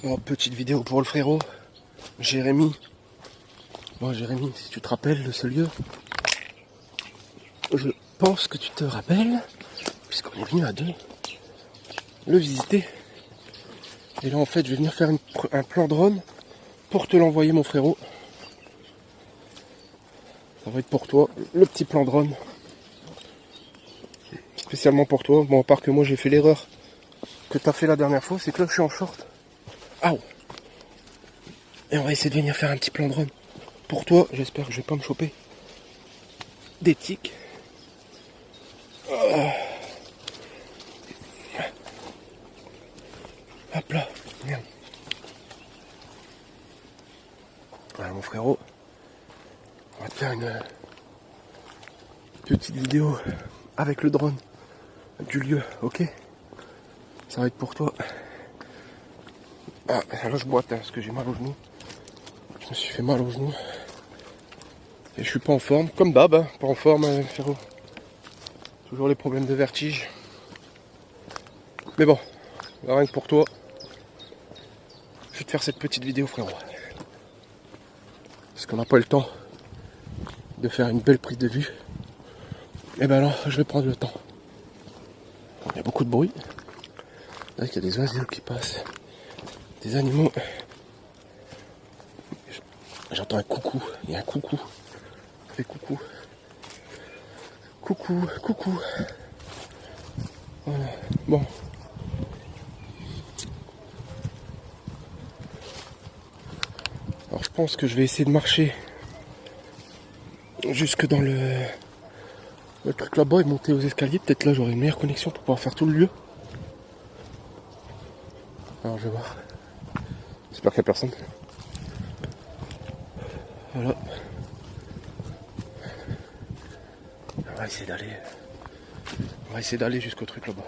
Bon, petite vidéo pour le frérot, Jérémy. Bon, Jérémy, si tu te rappelles de ce lieu, je pense que tu te rappelles, puisqu'on est venu à deux, le visiter. Et là, en fait, je vais venir faire un plan drone pour te l'envoyer, mon frérot. Ça va être pour toi, le petit plan drone. Spécialement pour toi. Bon, à part que moi, j'ai fait l'erreur que t'as fait la dernière fois, c'est que là, je suis en short. Ah. Et on va essayer de venir faire un petit plan drone. Pour toi, j'espère que je vais pas me choper des tics. Hop là, merde. Voilà mon frérot, on va te faire une petite vidéo avec le drone du lieu, ok? Ça va être pour toi. Ah, là je boite hein, parce que j'ai mal au genou. Je me suis fait mal au genou. Et je suis pas en forme, comme d'hab, hein, pas en forme frérot. Toujours les problèmes de vertige. Mais bon, rien que pour toi, je vais te faire cette petite vidéo frérot. Parce qu'on n'a pas le temps de faire une belle prise de vue. Et ben là, je vais prendre le temps. Il y a beaucoup de bruit. Là, il y a des oiseaux qui passent. Des animaux. J'entends un coucou. Il y a un coucou. Ça fait coucou. Coucou, coucou. Voilà. Bon. Alors je pense que je vais essayer de marcher jusque dans le truc là-bas et monter aux escaliers. Peut-être là j'aurai une meilleure connexion pour pouvoir faire tout le lieu. Alors je vais voir. J'espère qu'il n'y a personne. Voilà. On va essayer d'aller. On va essayer d'aller jusqu'au truc là-bas.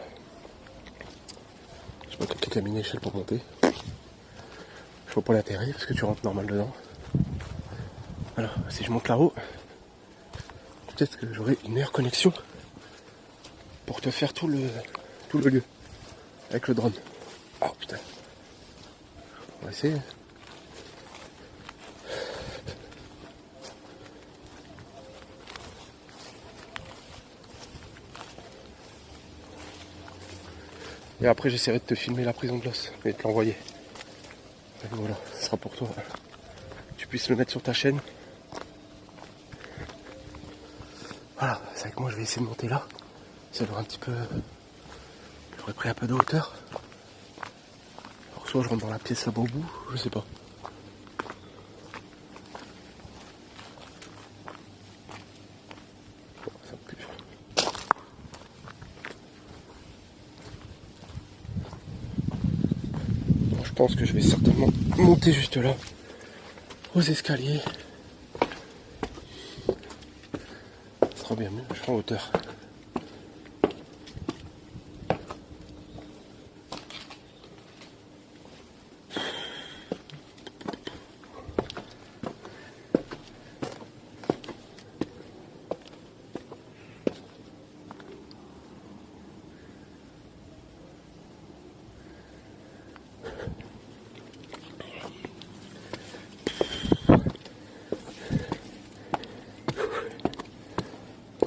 Je sais pas quelqu'un qui a mis une échelle pour monter. Je vois pas l'intérêt parce que tu rentres normal dedans. Alors si je monte là-haut, peut-être que j'aurai une meilleure connexion pour te faire tout le lieu avec le drone. Oh putain. On va essayer. Et après j'essaierai de te filmer la prison de l'os et de te l'envoyer. Voilà, ce sera pour toi. Tu puisses le mettre sur ta chaîne. Voilà, c'est avec moi je vais essayer de monter là. Ça va un petit peu. J'aurais pris un peu de hauteur. Alors soit je rentre dans la pièce là-bas au bout, je sais pas. Bon, ça pue. Bon, je pense que je vais certainement monter juste là, aux escaliers. Ce sera bien mieux, je serai en hauteur.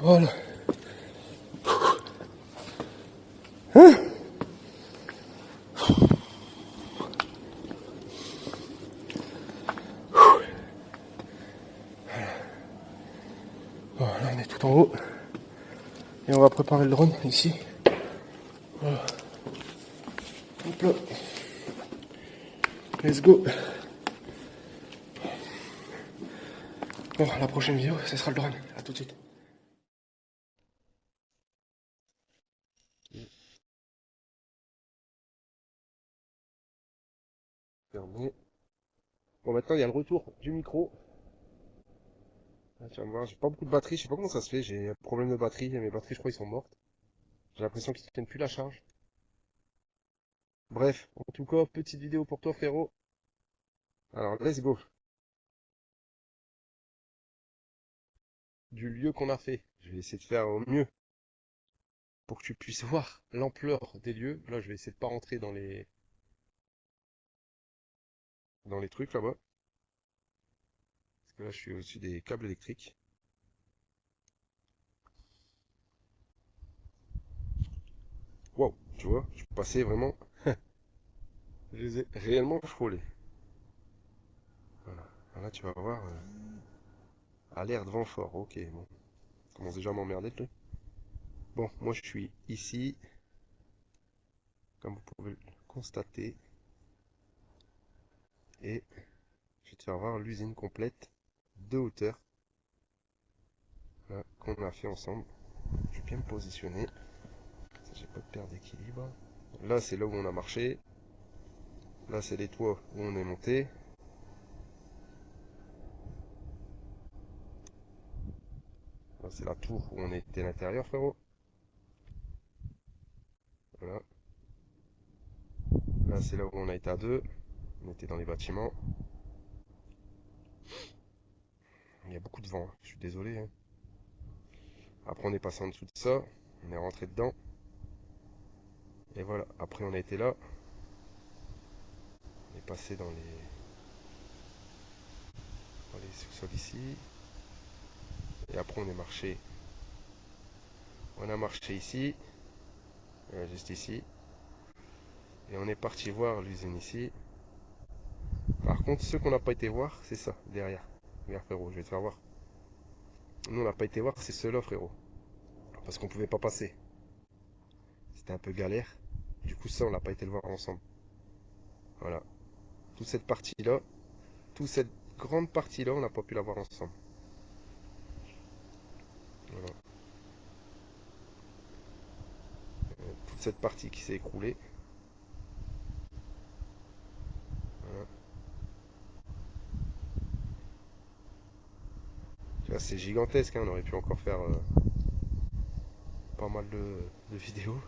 Voilà. Hein? Bon, là on est tout en haut. Et on va préparer le drone ici. Voilà. Hop là. Let's go. Bon, la prochaine vidéo, ce sera le drone. A tout de suite. Fermé. Bon, maintenant il y a le retour du micro. Ah, tu vas me voir, j'ai pas beaucoup de batterie, je sais pas comment ça se fait, j'ai un problème de batterie, mes batteries je crois ils sont mortes. J'ai l'impression qu'ils tiennent plus la charge. Bref, en tout cas, petite vidéo pour toi frérot. Alors let's go. Du lieu qu'on a fait. Je vais essayer de faire au mieux pour que tu puisses voir l'ampleur des lieux. Là je vais essayer de pas rentrer dans les dans les trucs là-bas. Parce que là, je suis au-dessus des câbles électriques. Wow, tu vois, je suis passé vraiment. Je les ai réellement frôlés. Voilà. Là, tu vas voir. Alerte vent fort. Ok, bon. Commence déjà à m'emmerder le truc. Bon, moi je suis ici, comme vous pouvez le constater. Et je vais te faire voir l'usine complète de hauteur qu'on a fait ensemble. Je vais bien me positionner. Ça, j'ai pas de perte d'équilibre. Là, c'est là où on a marché. Là, c'est les toits où on est monté. Là, c'est la tour où on était à l'intérieur, frérot. Voilà. Là, c'est là où on a été à deux. On était dans les bâtiments. Il y a beaucoup de vent, hein. Je suis désolé, hein. Après, on est passé en dessous de ça. On est rentré dedans. Et voilà. Après, on a été là. On est passé dans les sous-sols ici. Et après, on est marché. On a marché ici. Juste ici. Et on est parti voir l'usine ici. Par contre, ceux qu'on n'a pas été voir, c'est ça, derrière. Regarde, frérot, je vais te faire voir. Nous, on n'a pas été voir, c'est ceux-là, frérot. Parce qu'on pouvait pas passer. C'était un peu galère. Du coup, ça, on n'a pas été le voir ensemble. Voilà. Toute cette partie-là, toute cette grande partie-là, on n'a pas pu la voir ensemble. Voilà. Toute cette partie qui s'est écroulée. Voilà. Tu vois, c'est gigantesque, hein. On aurait pu encore faire pas mal de vidéos.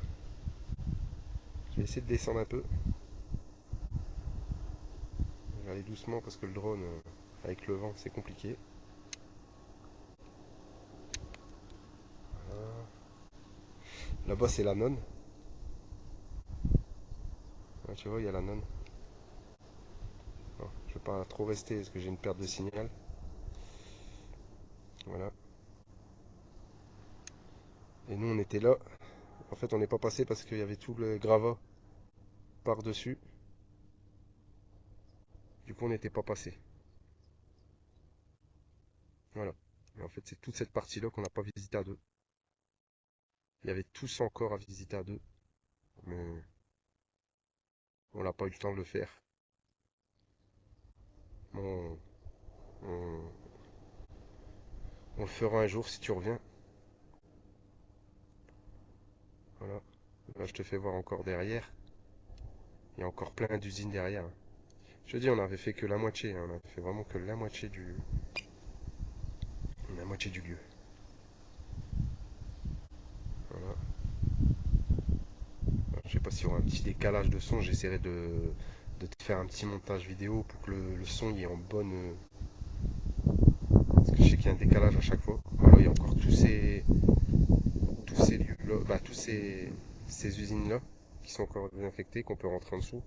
Je vais essayer de descendre un peu. Je vais aller doucement parce que le drone, avec le vent, c'est compliqué. Voilà. Là-bas, c'est la nonne. Ah, tu vois, il y a la nonne. Bon, je vais pas trop rester parce que j'ai une perte de signal. Voilà. Et nous, on était là. En fait, on n'est pas passé parce qu'il y avait tout le gravat par-dessus. Du coup, on n'était pas passé. Voilà. Et en fait, c'est toute cette partie-là qu'on n'a pas visité à deux. Il y avait tout ça encore à visiter à deux. Mais on n'a pas eu le temps de le faire. Bon, on, on le fera un jour si tu reviens. Voilà. Là, je te fais voir encore derrière. Il y a encore plein d'usines derrière, hein. Je te dis, on avait fait que la moitié, hein. On avait fait vraiment que la moitié du lieu. Voilà. Je sais pas s'il y aura un petit décalage de son. J'essaierai de te faire un petit montage vidéo pour que le son y est en bonne. Parce que je sais qu'il y a un décalage à chaque fois. Voilà, il y a encore tous ces lieux-là, bah, ces usines-là qui sont encore désinfectées, qu'on peut rentrer en dessous.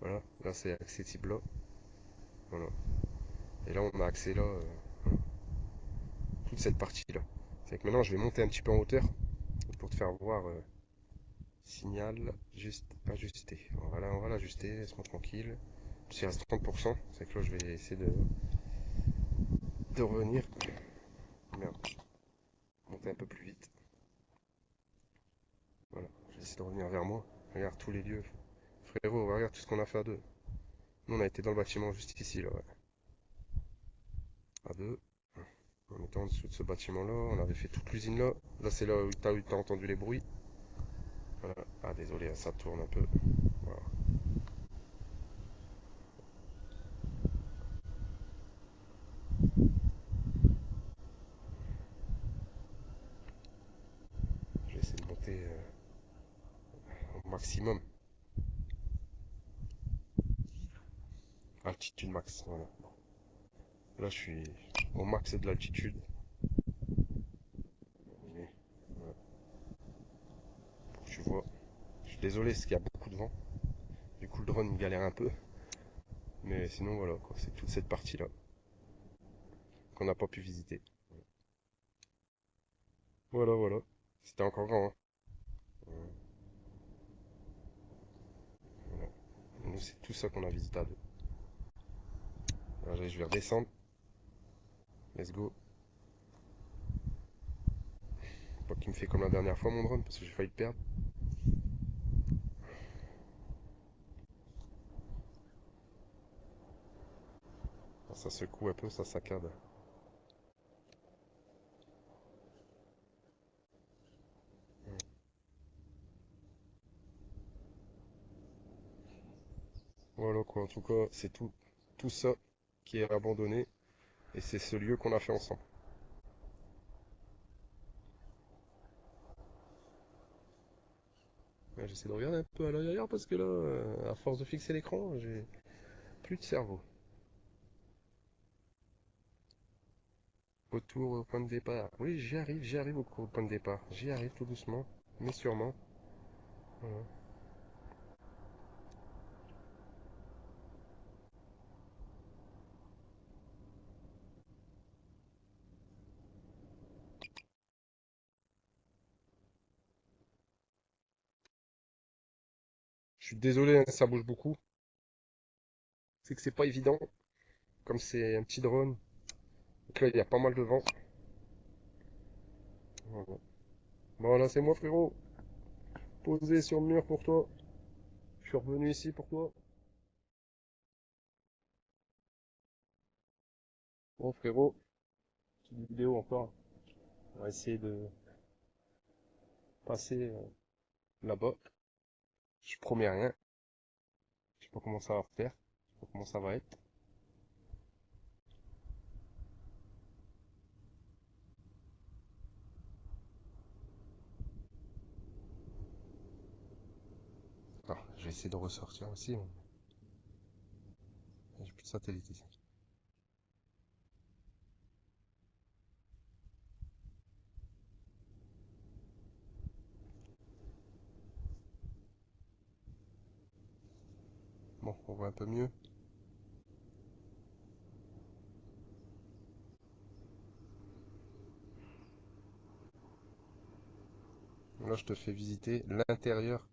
Voilà, là c'est accessible là. Voilà. Et là on a accès là, toute cette partie-là. C'est que maintenant je vais monter un petit peu en hauteur pour te faire voir. Signal juste ajusté. On va l'ajuster, laisse-moi tranquille. Il reste 30%, c'est que là je vais essayer de revenir. Merde, monter un peu plus vite. Voilà, je vais essayer de revenir vers moi. Regarde tous les lieux. Frérot, regarde tout ce qu'on a fait à deux. Nous on a été dans le bâtiment juste ici là, ouais. À deux. On était en dessous de ce bâtiment là, on avait fait toute l'usine là. Là c'est là où t'as entendu les bruits. Voilà. Ah désolé, ça tourne un peu. Voilà. Je vais essayer de monter au maximum. Altitude max, voilà. Là je suis au max de l'altitude. Mais, voilà, pour que tu vois. Je suis désolé, parce qu'il y a beaucoup de vent. Du coup, le drone il galère un peu. Mais sinon, voilà, quoi. C'est toute cette partie-là qu'on n'a pas pu visiter. Voilà, voilà. C'était encore grand, hein. Euh, voilà. Nous, c'est tout ça qu'on a visité à deux. Alors, je vais redescendre. Let's go. Pas qu'il me fait comme la dernière fois, mon drone, parce que j'ai failli le perdre. Alors, ça secoue un peu, ça saccade. Voilà, quoi. En tout cas, c'est tout ça qui est abandonné. Et c'est ce lieu qu'on a fait ensemble. Ouais, j'essaie de regarder un peu à l'arrière parce que là, à force de fixer l'écran, j'ai plus de cerveau. Retour au point de départ. Oui, j'y arrive au point de départ. J'y arrive tout doucement, mais sûrement. Voilà. Je suis désolé, hein, ça bouge beaucoup. C'est que c'est pas évident, comme c'est un petit drone. Donc là, il y a pas mal de vent. Voilà. Bon, là, c'est moi, frérot. Posé sur le mur pour toi. Je suis revenu ici pour toi. Bon, frérot, petite vidéo encore. On va essayer de passer là-bas. Je promets rien. Je sais pas comment ça va faire. Je sais pas comment ça va être. Attends, je vais essayer de ressortir aussi. J'ai plus de satellite ici. Bon, on voit un peu mieux. Là, je te fais visiter l'intérieur.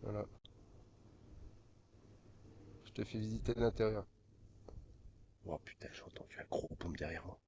Voilà, je te fais visiter l'intérieur. Oh putain, j'ai entendu un gros boom derrière moi.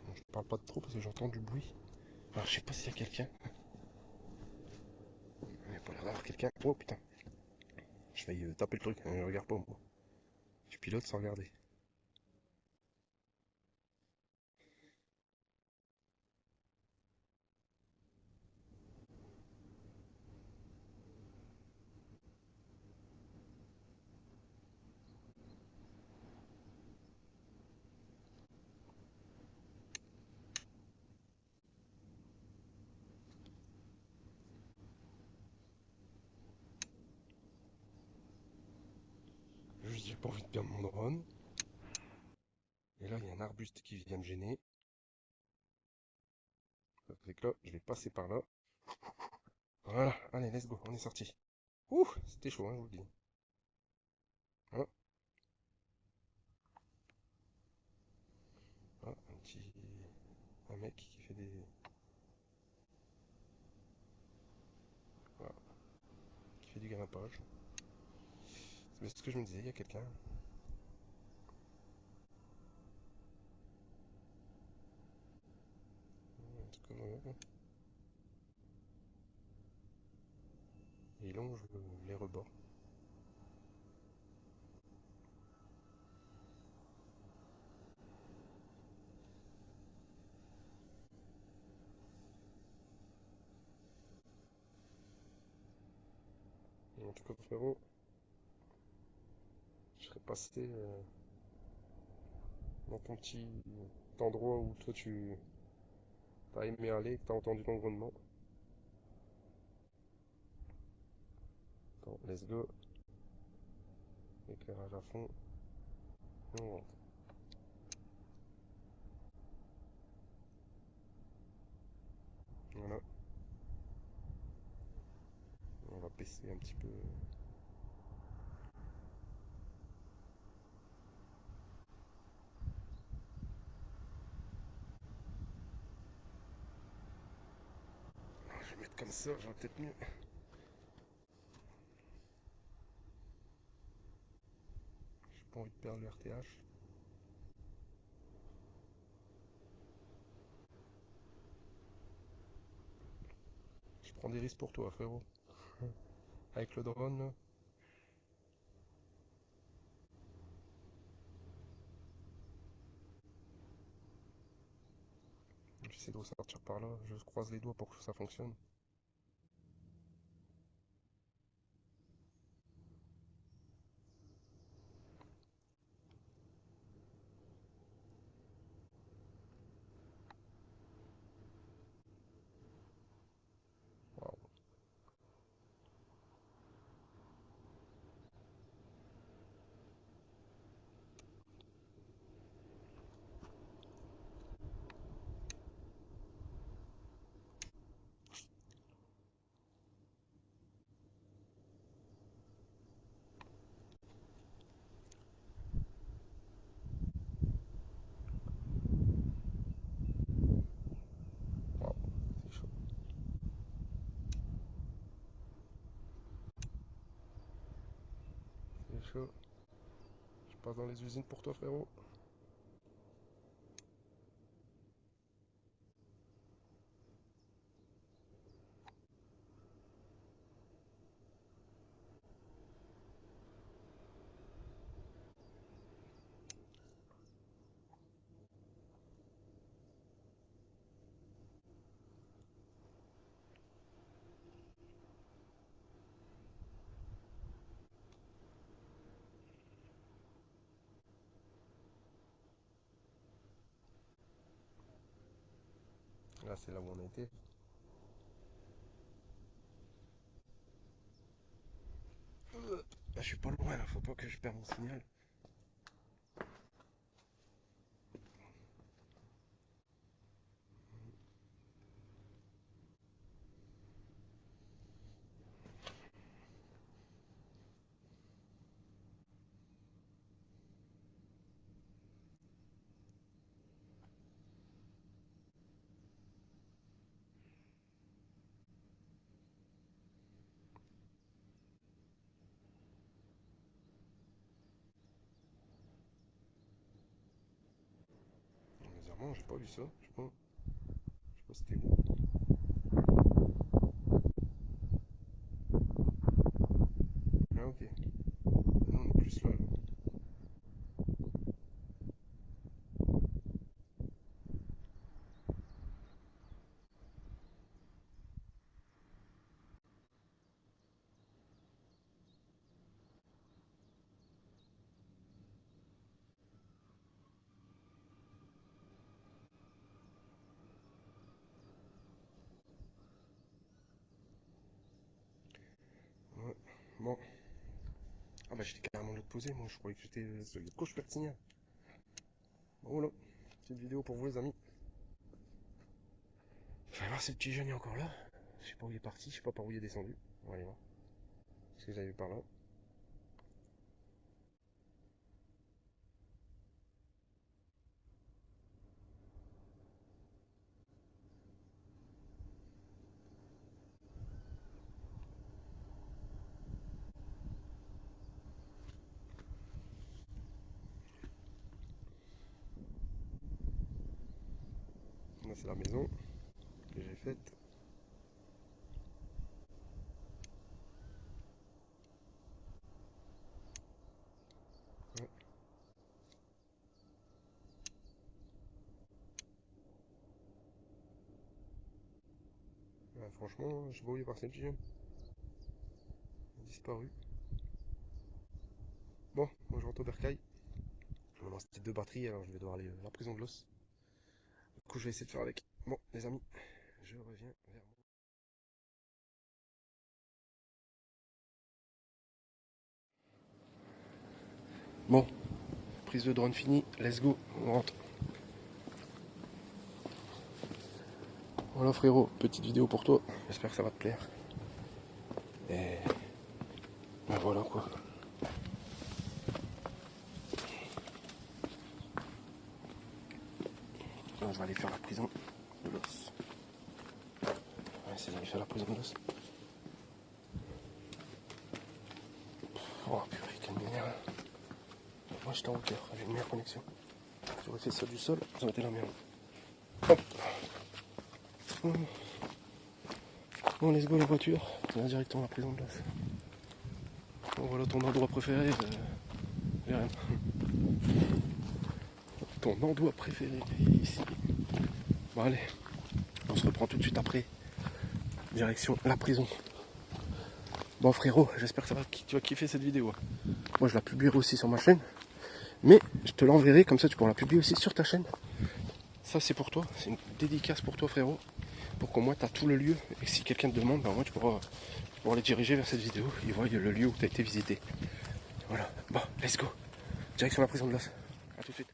Bon, je parle pas de trop parce que j'entends du bruit. Alors, je sais pas s'il y a quelqu'un. Il n'y a pas l'air d'avoir quelqu'un. Oh putain, je vais taper le truc. Regarde pas moi. Je pilote sans regarder. Juste, j'ai pas envie de perdre mon drone. Et là, il y a un arbuste qui vient me gêner. Ça fait que là, je vais passer par là. Voilà, allez, let's go, on est sorti. Ouh, c'était chaud, hein, je vous le dis. Ah, ah, un mec qui fait des. grimpage. C'est ce que je me disais, il y a quelqu'un. En tout cas, ouais. Et il longe les rebords. En tout cas, frérot, je serais passé dans ton petit endroit où toi tu as aimé aller, que tu as entendu ton grondement. Attends, let's go. Éclairage à fond. Et on rentre. Voilà. On va baisser un petit peu. Je vais mettre comme ça, j'aurais peut-être mieux. J'ai pas envie de perdre le RTH. Je prends des risques pour toi, frérot. Avec le drone, là. J'essaie de ressortir par là. Je croise les doigts pour que ça fonctionne. Waouh. Waouh. C'est chaud. C'est chaud. Je passe dans les usines pour toi, frérot. Là, c'est là où on a été. Je suis pas loin là, faut pas que je perde mon signal. Bizarrement, j'ai pas vu ça. Je sais pas c'était où. Ah, ok. Non, on est plus là. Ouais. Bon. Ah bah j'étais carrément de l'autre posé, moi je croyais que j'étais sur de gauche, je perds le signal. Bon voilà. Petite vidéo pour vous les amis. Je vais voir si le petit jeune est encore là. Je sais pas où il est parti, je sais pas par où il est descendu. On va aller voir. Est-ce que j'avais vu par là? c'est la maison que j'ai faite. Ouais. Ouais, franchement, je sais pas où il est parti le petit jeune. Il a disparu. Bon, moi je rentre au bercail. Il me reste 2 batteries, alors je vais devoir aller à la prison de l'os. Du coup, je vais essayer de faire avec. Bon, les amis, je reviens vers moi. Bon, prise de drone finie, let's go, on rentre. Voilà frérot, petite vidéo pour toi, j'espère que ça va te plaire. Et ben voilà quoi. Là, je vais aller faire la prison de l'os. On va essayer d'aller faire la prison de l'os. Oh purée, quelle lumière. Moi j'étais en hauteur, avec une meilleure connexion. J'aurais fait ça du sol, ça aurait été la merde. Hop. Bon, let's go la voiture, on va directement à la prison de l'os. Bon, voilà ton endroit préféré, Jérém. Ton endroit préféré, ici. Bon allez, on se reprend tout de suite après. Direction la prison. Bon frérot, j'espère que tu vas kiffer cette vidéo. Moi je la publierai aussi sur ma chaîne. Mais je te l'enverrai, comme ça tu pourras la publier aussi sur ta chaîne. Ça c'est pour toi, c'est une dédicace pour toi frérot. Pour qu'au moins tu as tout le lieu. Et si quelqu'un te demande, ben, moi tu pourras les diriger vers cette vidéo. Ils voient le lieu où tu as été visité. Voilà, bon, let's go. Direction la prison de l'os. A tout de suite.